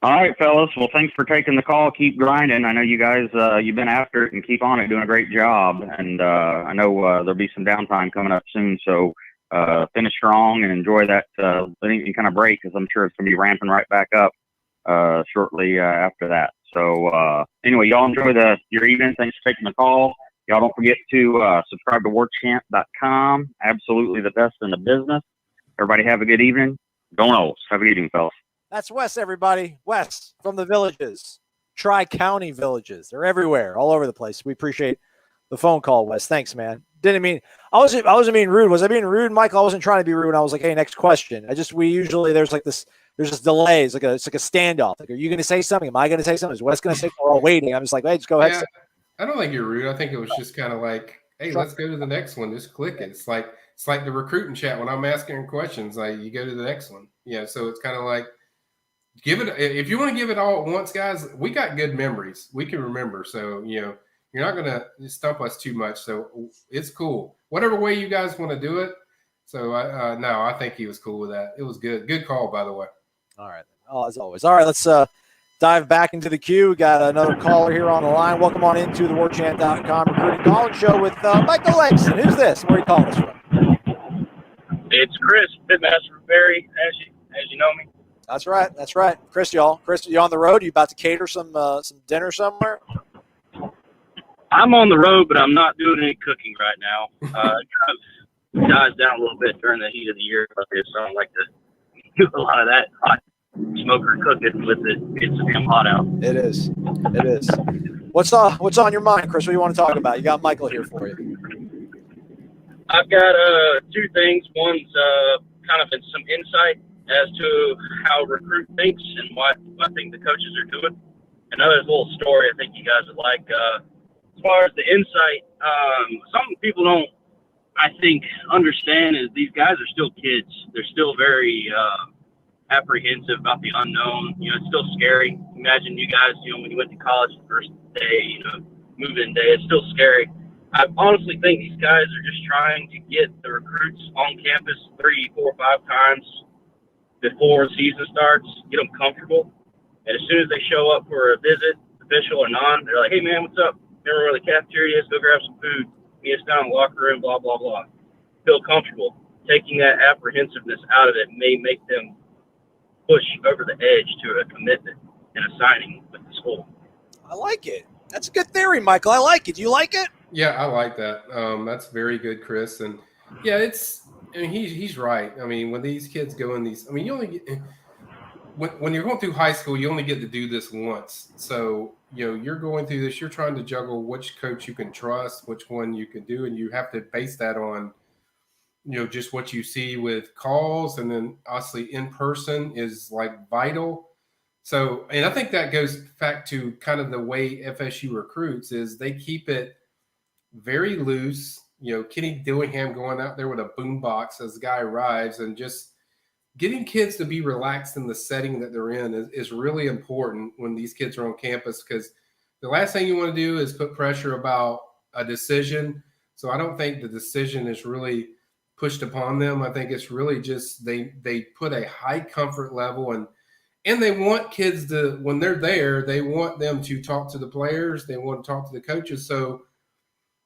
All right, fellas. Well, thanks for taking the call. Keep grinding. I know you guys, you've been after it and keep on it, doing a great job. And I know there'll be some downtime coming up soon. So finish strong and enjoy that any kind of break, because I'm sure it's going to be ramping right back up shortly after that. So anyway, y'all enjoy your evening. Thanks for taking the call. Y'all don't forget to subscribe to warchant.com. Absolutely the best in the business. Everybody have a good evening. Go Noles. Have a good evening, fellas. That's Wes, everybody. Wes from the Villages. tri-county villages. They're everywhere, all over the place. We appreciate the phone call, Wes. Thanks, man. Didn't mean I wasn't being rude. Was I being rude, Michael? I wasn't trying to be rude. I was like, hey, next question. We usually there's this delay. It's like a standoff. Like, are you going to say something? Am I going to say something? Is Wes going to say something? We're all waiting. I'm just like, hey, just go ahead. Yeah, I don't think you're rude. I think it was just kind of like, hey, let's go to the next one. Just click it. It's like the recruiting chat when I'm asking questions. Like, you go to the next one. Yeah, so it's kind of like, give it. If you want to give it all at once, guys, we got good memories. We can remember. So, you're not going to stump us too much. So it's cool. Whatever way you guys want to do it. So, no, I think he was cool with that. It was good. Good call, by the way. All right. Oh, as always. All right, let's dive back into the queue. We got another caller here on the line. Welcome on into the Warchant.com recruiting calling show with Michael Langston. Who's this? Where are you calling us from? It's Chris, Pitmaster from Barry, as you know me. That's right. That's right. Chris, you on the road? You about to cater some dinner somewhere? I'm on the road, but I'm not doing any cooking right now. Kind of dies down a little bit during the heat of the year, so I don't like to do a lot of that hot smoker cooking with it. It's damn hot out. It is. It is. What's on your mind, Chris? What do you want to talk about? You got Michael here for you. I've got two things. One's kind of some insight as to how a recruit thinks and what I think the coaches are doing. Another little story I think you guys would like. As far as the insight, something people don't, I think, understand is these guys are still kids. They're still very apprehensive about the unknown. It's still scary. Imagine you guys, when you went to college the first day, move-in day, it's still scary. I honestly think these guys are just trying to get the recruits on campus 3, 4, 5 times before the season starts, get them comfortable. And as soon as they show up for a visit, official or non, they're like, hey, man, what's up? Remember where the cafeteria is? Go grab some food. Meet us down in the locker room, blah, blah, blah. Feel comfortable. Taking that apprehensiveness out of it may make them push over the edge to a commitment and a signing with the school. I like it. That's a good theory, Michael. I like it. Do you like it? Yeah, I like that. That's very good, Chris. And yeah, he's right. I mean, when these kids go in these, you only get, when you're going through high school, you only get to do this once. So, you're going through this, you're trying to juggle which coach you can trust, which one you can do. And you have to base that on, just what you see with calls. And then obviously in person is like vital. So, and I think that goes back to kind of the way FSU recruits is they keep it very loose. Kenny Dillingham going out there with a boombox as the guy arrives and just getting kids to be relaxed in the setting that they're in is really important when these kids are on campus, because the last thing you want to do is put pressure about a decision. So I don't think the decision is really pushed upon them. I think it's really just they put a high comfort level and they want kids to, when they're there, they want them to talk to the players. They want to talk to the coaches. So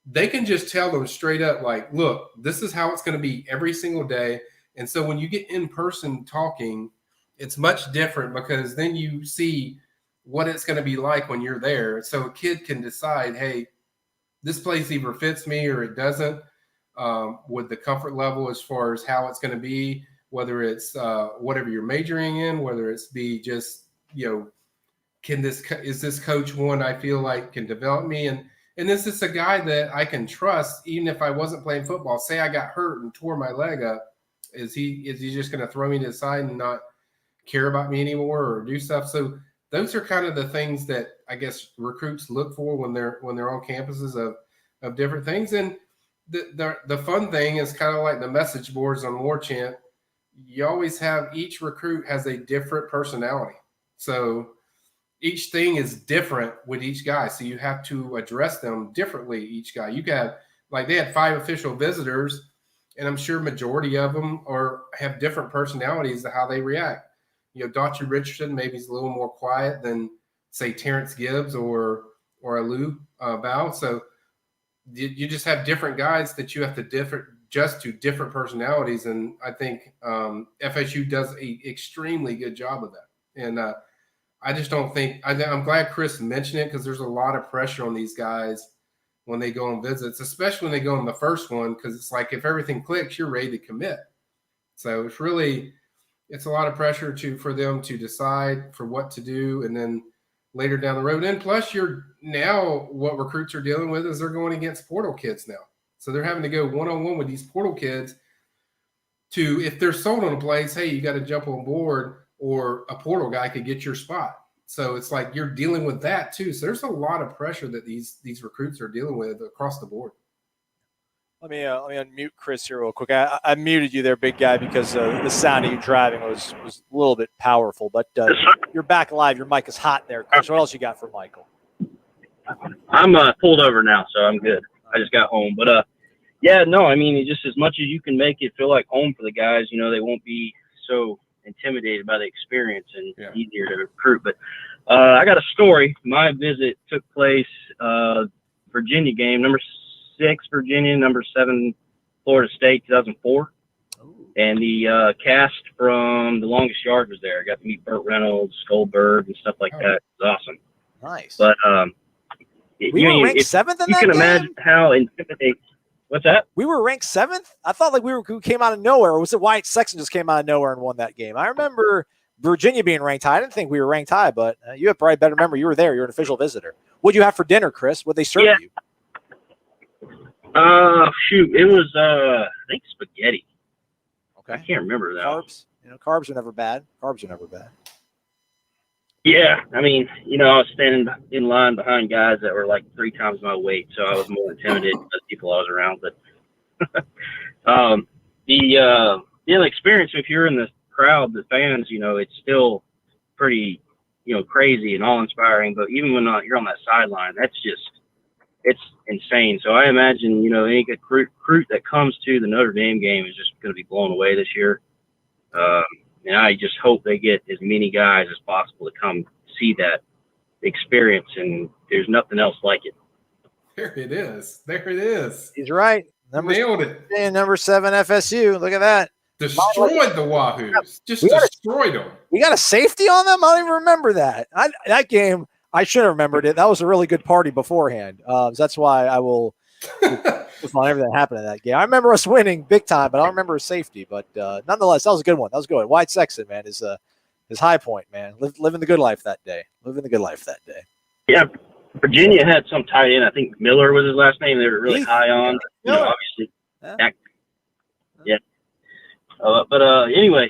they can just tell them straight up, like, look, this is how it's going to be every single day. And so when you get in person talking, it's much different because then you see what it's going to be like when you're there. So a kid can decide, hey, this place either fits me or it doesn't, with the comfort level as far as how it's going to be, whether it's whatever you're majoring in, whether it's be just, is this coach one I feel like can develop me? And this is a guy that I can trust, even if I wasn't playing football. Say I got hurt and tore my leg up. Is he just going to throw me to the side and not care about me anymore or do stuff? So those are kind of the things that I guess recruits look for when they're on campuses of different things. And the fun thing is kind of like the message boards on Warchant. You always have, each recruit has a different personality. So each thing is different with each guy. So you have to address them differently, each guy. You got, like, they had 5 official visitors, and I'm sure majority of them have different personalities to how they react. Daughtry Richardson maybe is a little more quiet than, say, Terrence Gibbs or a Lou Bow. So you just have different guys that you have to adjust to different personalities. And I think FSU does an extremely good job of that. And I just don't think – I'm glad Chris mentioned it, because there's a lot of pressure on these guys when they go on visits, especially when they go on the first one, because it's like if everything clicks, you're ready to commit. So it's a lot of pressure for them to decide for what to do. And then later down the road. And plus, what recruits are dealing with is they're going against portal kids now. So they're having to go one-on-one with these portal kids to, if they're sold on a place, hey, you got to jump on board, or a portal guy could get your spot. So it's like you're dealing with that too. So there's a lot of pressure that these recruits are dealing with across the board. Let me unmute Chris here real quick. I muted you there, big guy, because the sound of you driving was a little bit powerful. But you're back live. Your mic is hot there, Chris. What else you got for Michael? I'm pulled over now, so I'm good. I just got home. But, yeah, no, I mean, just as much as you can make it feel like home for the guys, you know, they won't be so intimidated by the experience and easier to recruit. But I got a story. My visit took place Virginia game, number 6 Virginia, number 7 Florida State, 2004. And the cast from The Longest Yard was there. I got to meet Burt Reynolds, Goldberg, and stuff like that. It was awesome. Nice. But we were ranked 7th in that game? You can imagine how intimidating. What's that? We were ranked 7th? I thought like we came out of nowhere. Or was it Wyatt Sexton just came out of nowhere and won that game? I remember Virginia being ranked high. I didn't think we were ranked high, but you have probably better memory. You were there. You're an official visitor. What'd you have for dinner, Chris? What'd they serve you? Shoot, it was I think spaghetti. Okay. I can't remember that. Carbs. Carbs are never bad. Yeah, I mean, I was standing in line behind guys that were like 3 times my weight, so I was more intimidated by the people I was around. But the experience, if you're in the crowd, the fans, it's still pretty, crazy and all-inspiring. But even when you're on that sideline, it's insane. So I imagine, any recruit that comes to the Notre Dame game is just going to be blown away this year. And I just hope they get as many guys as possible to come see that experience. And there's nothing else like it. There it is. He's right. Nailed it. Number 7 FSU. Look at that. Destroyed the Wahoos. Destroyed them. We got a safety on them? I don't even remember that. That game, I should have remembered it. That was a really good party beforehand. So that's why I will just on everything that happened in that game. I remember us winning big time, but I don't remember a safety. But nonetheless, that was a good one. Wyatt Sexton, man, is his high point, man. Living the good life that day. Yeah, Virginia had some tight end. I think Miller was his last name. They were really high on. Obviously. Yeah. But anyway,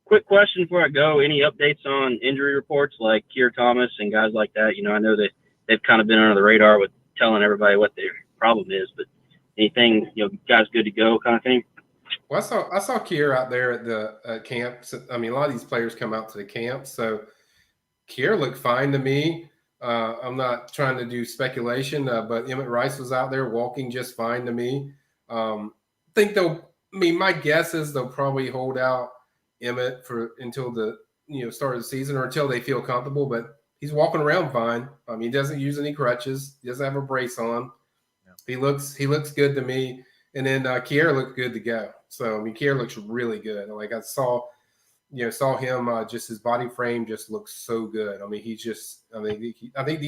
quick question before I go. Any updates on injury reports like Keir Thomas and guys like that? I know that they've kind of been under the radar with telling everybody what their problem is, but anything, guys good to go kind of thing? Well, I saw Keir out there at the camp. I mean, a lot of these players come out to the camp, so Keir looked fine to me. I'm not trying to do speculation, but Emmett Rice was out there walking just fine to me. My guess is they'll probably hold out Emmett until the start of the season or until they feel comfortable, but he's walking around fine. I mean, he doesn't use any crutches. He doesn't have a brace on. Yeah. He looks good to me. And then Keir looked good to go. So I mean, Keir looks really good. Like I saw him. Just his body frame just looks so good. I mean, I think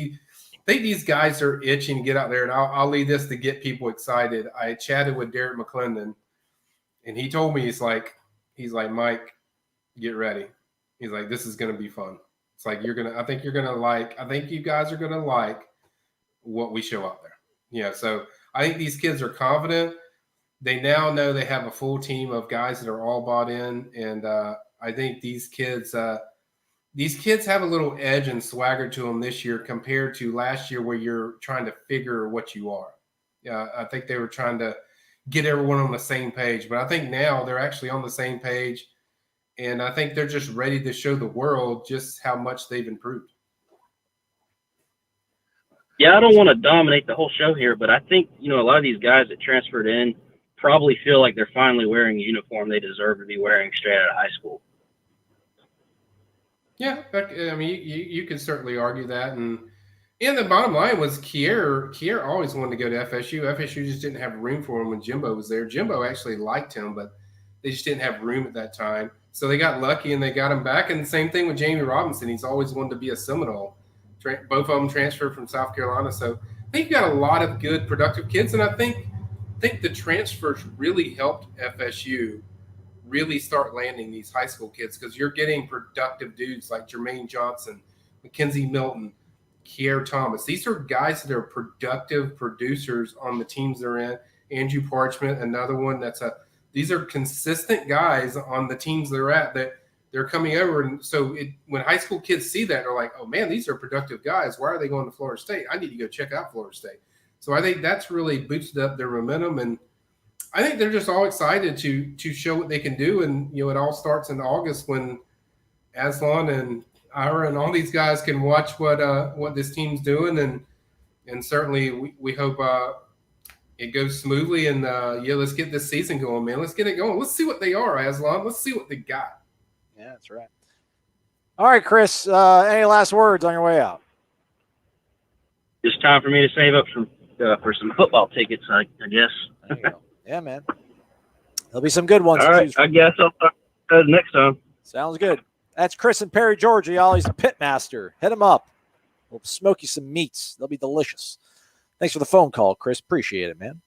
these guys are itching to get out there. And I'll leave this to get people excited. I chatted with Derek McClendon, and he told me he's like Mike, get ready. He's like, this is going to be fun. It's like I think you guys are going to like what we show out there. So I think these kids are confident. They now know they have a full team of guys that are all bought in. And I think these kids have a little edge and swagger to them this year compared to last year where you're trying to figure what you are. I think they were trying to get everyone on the same page, but I think now they're actually on the same page. And I think they're just ready to show the world just how much they've improved. Yeah, I don't want to dominate the whole show here, but I think, a lot of these guys that transferred in probably feel like they're finally wearing a uniform they deserve to be wearing straight out of high school. Yeah, I mean, you could certainly argue that. And the bottom line was Keir always wanted to go to FSU. FSU just didn't have room for him when Jimbo was there. Jimbo actually liked him, but they just didn't have room at that time. So they got lucky and they got him back. And the same thing with Jamie Robinson. He's always wanted to be a Seminole. Both of them transferred from South Carolina. So I think you got a lot of good, productive kids. And I think the transfers really helped FSU really start landing these high school kids because you're getting productive dudes like Jermaine Johnson, Mackenzie Milton, Kier Thomas. These are guys that are productive producers on the teams they're in. Andrew Parchment, another one these are consistent guys on the teams they're at that they're coming over. And so when high school kids see that, they're like, oh man, these are productive guys. Why are they going to Florida State? I need to go check out Florida State. So I think that's really boosted up their momentum. And I think they're just all excited to show what they can do. And, it all starts in August when Aslan and Ira and all these guys can watch what this team's doing. And certainly we hope it goes smoothly. And, let's get this season going, man. Let's get it going. Let's see what they are, Aslan. Let's see what they got. Yeah, that's right. All right, Chris, any last words on your way out? It's time for me to save up for some football tickets, I guess. There you go. Yeah, man. There'll be some good ones. All right, I guess I'll talk next time. Sounds good. That's Chris in Perry, Georgia, y'all. He's a pit master. Hit him up. We'll smoke you some meats. They'll be delicious. Thanks for the phone call, Chris. Appreciate it, man.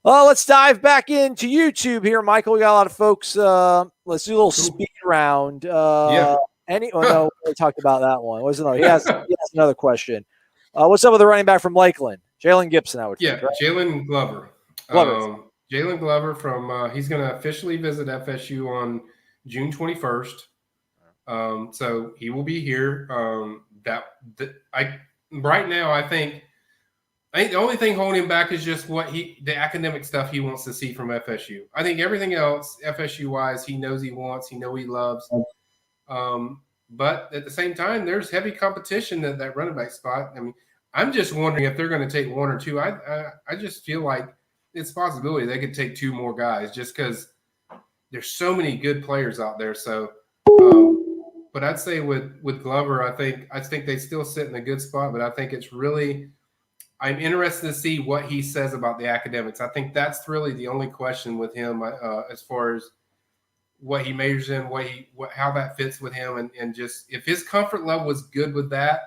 Well, let's dive back into YouTube here, Michael. We got a lot of folks. Let's do a little speed round. Yeah. No, we talked about that one. He has another question. What's up with the running back from Lakeland? Jalen Gibson, I would think. Right? Jalen Glover. Jalen Glover from he's going to officially visit FSU on June 21st. So he will be here. Right now, I think the only thing holding him back is just the academic stuff he wants to see from FSU. I think everything else, FSU wise, he knows he wants, he loves. But at the same time, there's heavy competition at that running back spot. I mean, I'm just wondering if they're going to take one or two. I just feel like it's a possibility they could take two more guys just because there's so many good players out there. So, but I'd say with Glover, I think they still sit in a good spot. But I think it's really, I'm interested to see what he says about the academics. I think that's really the only question with him as far as what he majors in, how that fits with him, and just if his comfort level is good with that,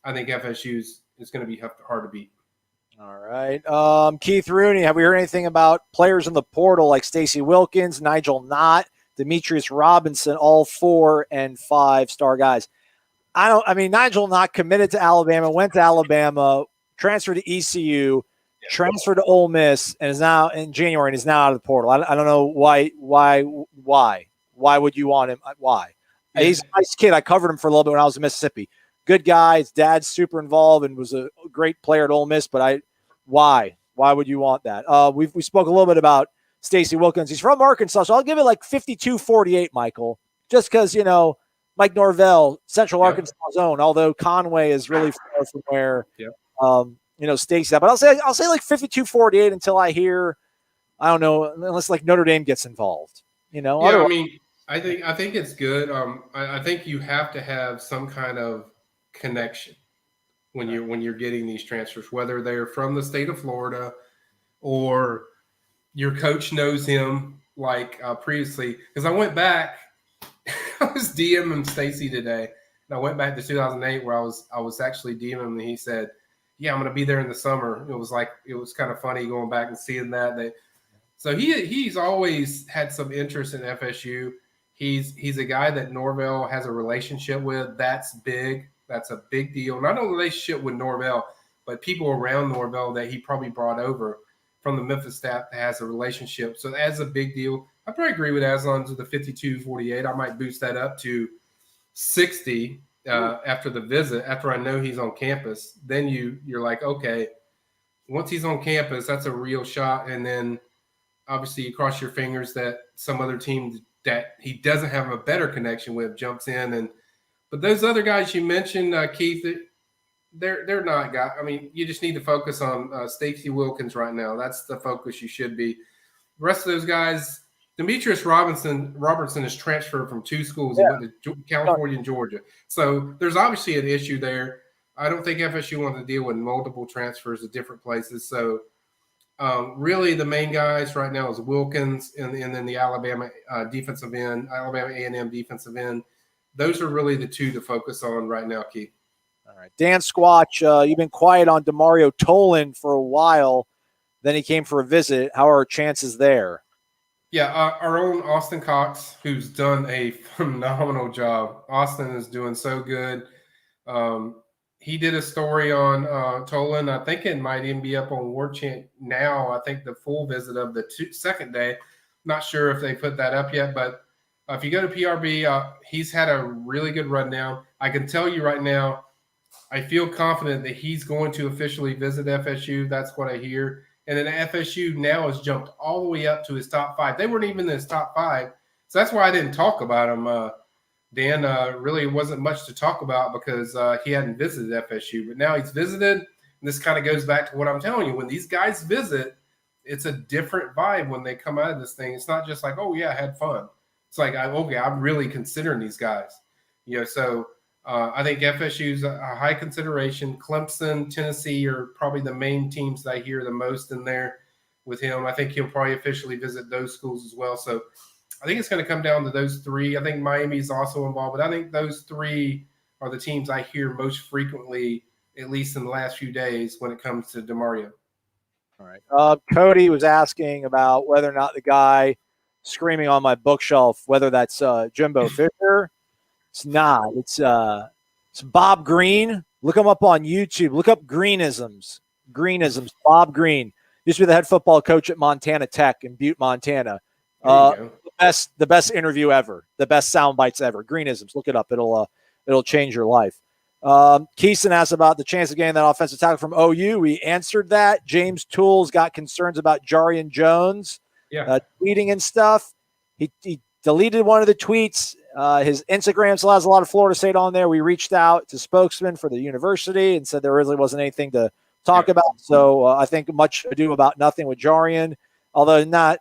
I think FSU's is going to be hard to beat. All right. Keith Rooney, have we heard anything about players in the portal like Stacey Wilkins, Nigel Knott, Demetrius Robinson, all 4 and 5 star guys? Nigel Knott committed to Alabama, went to Alabama, transferred to ECU, transferred to Ole Miss, and is now in January and is now out of the portal. I don't know why. Why would you want him? Why? Yeah. He's a nice kid. I covered him for a little bit when I was in Mississippi. Good guy. His dad's super involved and was a great player at Ole Miss. But why? Why would you want that? We spoke a little bit about Stacey Wilkins. He's from Arkansas, so I'll give it like 52-48, Michael, just because Mike Norvell, Central Arkansas zone. Although Conway is really far from where. Yeah. Stacey. But I'll say like 52-48 until I hear, I don't know, unless like Notre Dame gets involved. I think it's good. I think you have to have some kind of connection when you're getting these transfers, whether they're from the state of Florida or your coach knows him like previously. Because I went back, I was DMing Stacey today, and I went back to 2008 where I was actually DMing him, and he said, yeah, I'm going to be there in the summer. It was kind of funny going back and seeing that. So he's always had some interest in FSU. He's a guy that Norvell has a relationship with. That's big. That's a big deal. Not only relationship with Norvell, but people around Norvell that he probably brought over from the Memphis staff that has a relationship. So that's a big deal. I probably agree with Aslan to the 52-48. I might boost that up to 60. After the visit, after I know he's on campus, then you're like, okay, once he's on campus, that's a real shot. And then obviously you cross your fingers that some other team that he doesn't have a better connection with jumps in. But those other guys you mentioned, Keith, they're not guys. I mean, you just need to focus on Stacey Wilkins right now. That's the focus you should be. The rest of those guys, Demetrius Robertson is transferred from 2 schools. He went to California and Georgia. So there's obviously an issue there. I don't think FSU wants to deal with multiple transfers to different places. So really the main guys right now is Wilkins and then the Alabama defensive end, Alabama A&M defensive end. Those are really the 2 to focus on right now, Keith. All right. Dan Squatch, you've been quiet on Demario Tolan for a while. Then he came for a visit. How are our chances there? Yeah, our own Austin Cox, who's done a phenomenal job. Austin is doing so good. He did a story on Tolan. I think it might even be up on Warchant now. I think the full visit of the second day. Not sure if they put that up yet, but if you go to PRB, he's had a really good rundown. I can tell you right now, I feel confident that he's going to officially visit FSU. That's what I hear. And then FSU now has jumped all the way up to his top 5. They weren't even in his top 5. So that's why I didn't talk about him. Dan, really wasn't much to talk about because he hadn't visited FSU. But now he's visited. And this kind of goes back to what I'm telling you. When these guys visit, it's a different vibe when they come out of this thing. It's not just like, oh, yeah, I had fun. It's like, okay, I'm really considering these guys. So I think FSU's a high consideration. Clemson, Tennessee are probably the main teams that I hear the most in there with him. I think he'll probably officially visit those schools as well. So I think it's going to come down to those 3. I think Miami's also involved, but I think those 3 are the teams I hear most frequently, at least in the last few days, when it comes to Demario. All right. Cody was asking about whether or not the guy screaming on my bookshelf, whether that's Jimbo Fisher. It's not. It's Bob Green. Look him up on YouTube. Look up Greenisms. Bob Green used to be the head football coach at Montana Tech in Butte, Montana. The best interview ever. The best sound bites ever. Greenisms. Look it up. It'll change your life. Keeson asked about the chance of getting that offensive tackle from OU. We answered that. James Tools got concerns about Jarian Jones tweeting and stuff. He deleted one of the tweets. His Instagram still has a lot of Florida State on there. We reached out to spokesman for the university and said there really wasn't anything to talk about. So I think much ado about nothing with Jarian, although not,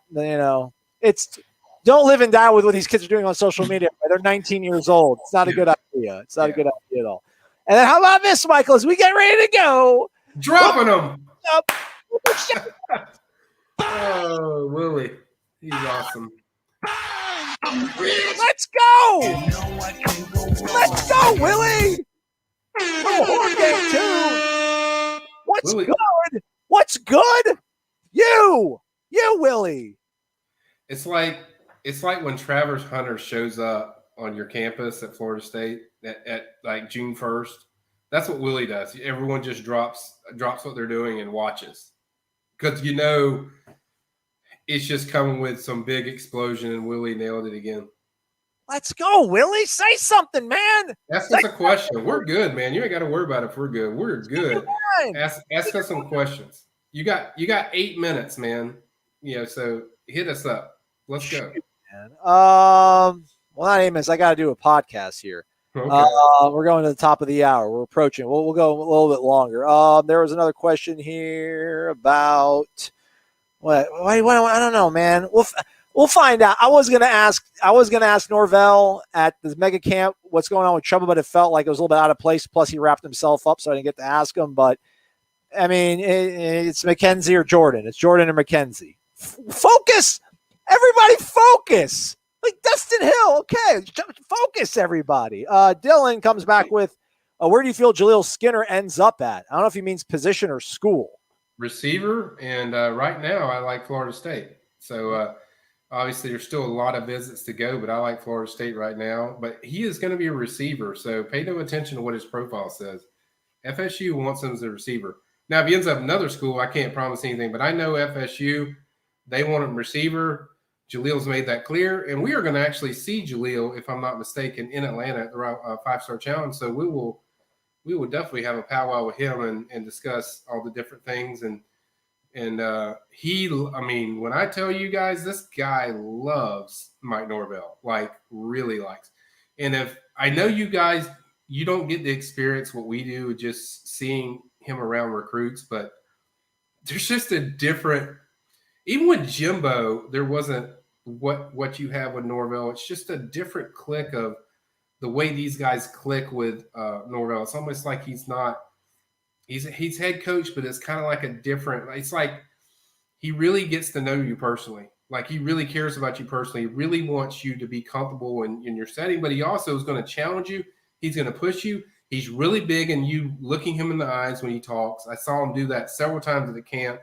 it's don't live and die with what these kids are doing on social media. They're 19 years old. It's not a good idea. It's not a good idea at all. And then how about this, Michael, as we get ready to go? Dropping them. Oh, Willie. He's awesome. Let's go! Let's go, Willie! Oh, horn game too. What's Willie. good? What's good? You, Willie. It's like when Travers Hunter shows up on your campus at Florida State at like June 1st. That's what Willie does. Everyone just drops what they're doing and watches because it's just coming with some big explosion, and Willie nailed it again. Let's go, Willie. Say something, man. Ask us a question. We're good, man. You ain't got to worry about if we're good. We're good. Ask us some questions. You got 8 minutes, man. So hit us up. Let's go. Well, not 8 minutes. I got to do a podcast here. Okay. We're going to the top of the hour. We're approaching. We'll go a little bit longer. There was another question here about what? I don't know, man. We'll find out. I was gonna ask Norvell at the mega camp what's going on with Trouble, but it felt like it was a little bit out of place. Plus, he wrapped himself up, so I didn't get to ask him. But I mean, it's Mackenzie or Jordan. It's Jordan or Mackenzie. Focus, everybody. Focus. Like Destyn Hill. Okay, focus, everybody. Dylan comes back with, where do you feel Jaleel Skinner ends up at? I don't know if he means position or school. Receiver, and right now I like Florida State. So obviously there's still a lot of visits to go, but I like Florida State right now. But he is going to be a receiver, so pay no attention to what his profile says. FSU wants him as a receiver. Now, if he ends up another school, I can't promise anything, but I know FSU, they want him receiver. Jaleel's made that clear, and we are going to actually see Jaleel, if I'm not mistaken, in Atlanta at the 5-Star Challenge. So we will definitely have a powwow with him and discuss all the different things. And when I tell you guys, this guy loves Mike Norvell, like really likes. And if I know you guys, you don't get to experience what we do, just seeing him around recruits, but there's just a different. Even with Jimbo, there wasn't what you have with Norvell. It's just a different click of the way these guys click with Norvell. It's almost like he's head coach, but it's kind of like a different. It's like he really gets to know you personally. Like he really cares about you personally. He really wants you to be comfortable in your setting, but he also is going to challenge you. He's going to push you. He's really big in you looking him in the eyes when he talks. I saw him do that several times at the camp.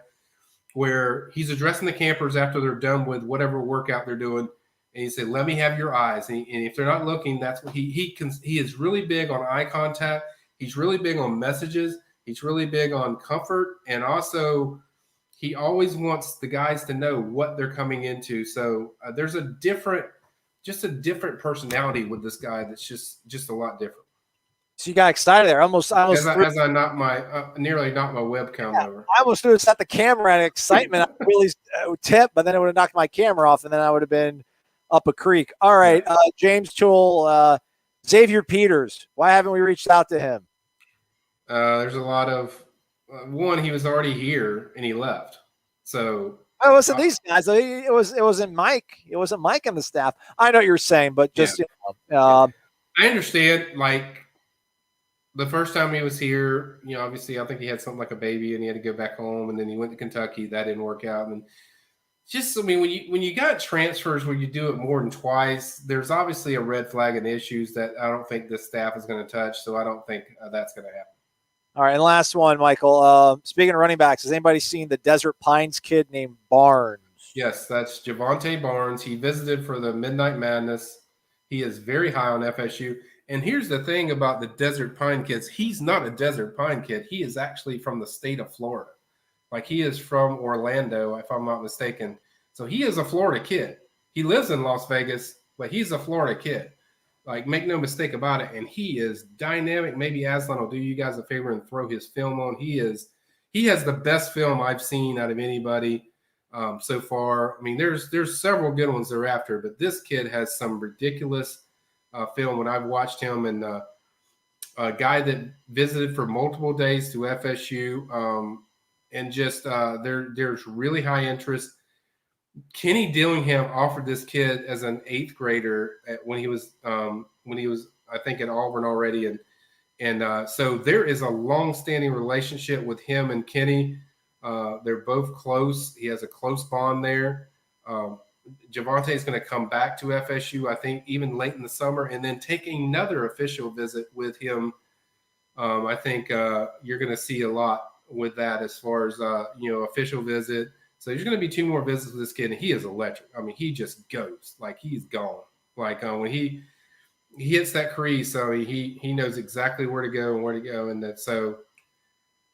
where he's addressing the campers after they're done with whatever workout they're doing. And he said, "Let me have your eyes." And if they're not looking, that's what he is really big on eye contact. He's really big on messages. He's really big on comfort. And also he always wants the guys to know what they're coming into. So there's a different personality with this guy. That's just a lot different. So you got excited there. As I nearly knocked my webcam over. I almost threw it at the camera and excitement. I really tipped, but then it would have knocked my camera off, and then I would have been up a creek. All right, James Tool, Xavier Peters. Why haven't we reached out to him? There's a lot of one. He was already here and he left. So it wasn't these guys. It wasn't Mike. It wasn't Mike and the staff. I know what you're saying, but just I understand. Like the first time he was here, obviously I think he had something like a baby and he had to go back home, and then he went to Kentucky. That didn't work out, and when you got transfers where you do it more than twice, there's obviously a red flag and issues that I don't think this staff is going to touch. So I don't think that's going to happen. All right, and last one, Michael. Speaking of running backs, has anybody seen the Desert Pines kid named Barnes? Yes, that's Javonte Barnes. He visited for the Midnight Madness. He is very high on FSU. And here's the thing about the Desert Pine kids. He's not a Desert Pine kid. He is actually from the state of Florida. Like he is from Orlando, if I'm not mistaken. So he is a Florida kid. He lives in Las Vegas, but he's a Florida kid. Like, make no mistake about it. And he is dynamic. Maybe Aslan will do you guys a favor and throw his film on. He has the best film I've seen out of anybody so far. I mean, there's several good ones thereafter, but this kid has some ridiculous film. When I've watched him, and a guy that visited for multiple days to FSU, and just there's really high interest. Kenny Dillingham offered this kid as an 8th grader when he was I think at Auburn already, and so there is a long-standing relationship with him and Kenny. They're both close. He has a close bond there. Javonte is going to come back to FSU, I think, even late in the summer, and then take another official visit with him. I think you're going to see a lot with that as far as official visit. So there's going to be 2 more visits with this kid, and he is electric. I mean, he just goes like he's gone. Like when he hits that crease, so he knows exactly where to go, and so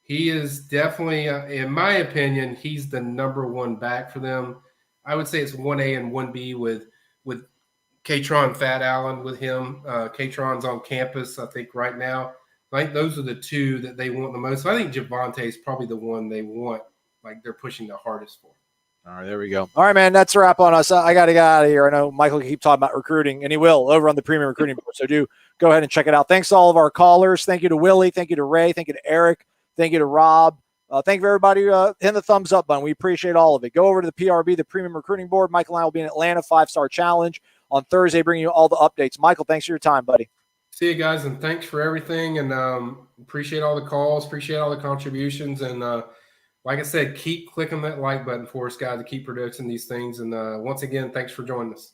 he is definitely, in my opinion, he's the number 1 back for them. I would say it's 1A and 1B with Katron Fat Allen with him. Katron's on campus, I think, right now. I think those are the 2 that they want the most. So I think Javonte is probably the one they want. Like they're pushing the hardest for. All right, there we go. All right, man, that's a wrap on us. I got to get out of here. I know Michael can keep talking about recruiting, and he will over on the Premium Recruiting Board. So do go ahead and check it out. Thanks to all of our callers. Thank you to Willie. Thank you to Ray. Thank you to Eric. Thank you to Rob. Thank you for everybody hitting the thumbs up button. We appreciate all of it. Go over to the PRB, the Premium Recruiting Board. Michael and I will be in Atlanta, 5-Star Challenge on Thursday, bringing you all the updates. Michael, thanks for your time, buddy. See you guys, and thanks for everything. And appreciate all the calls. Appreciate all the contributions. And like I said, keep clicking that like button for us, guys, to keep producing these things. And once again, thanks for joining us.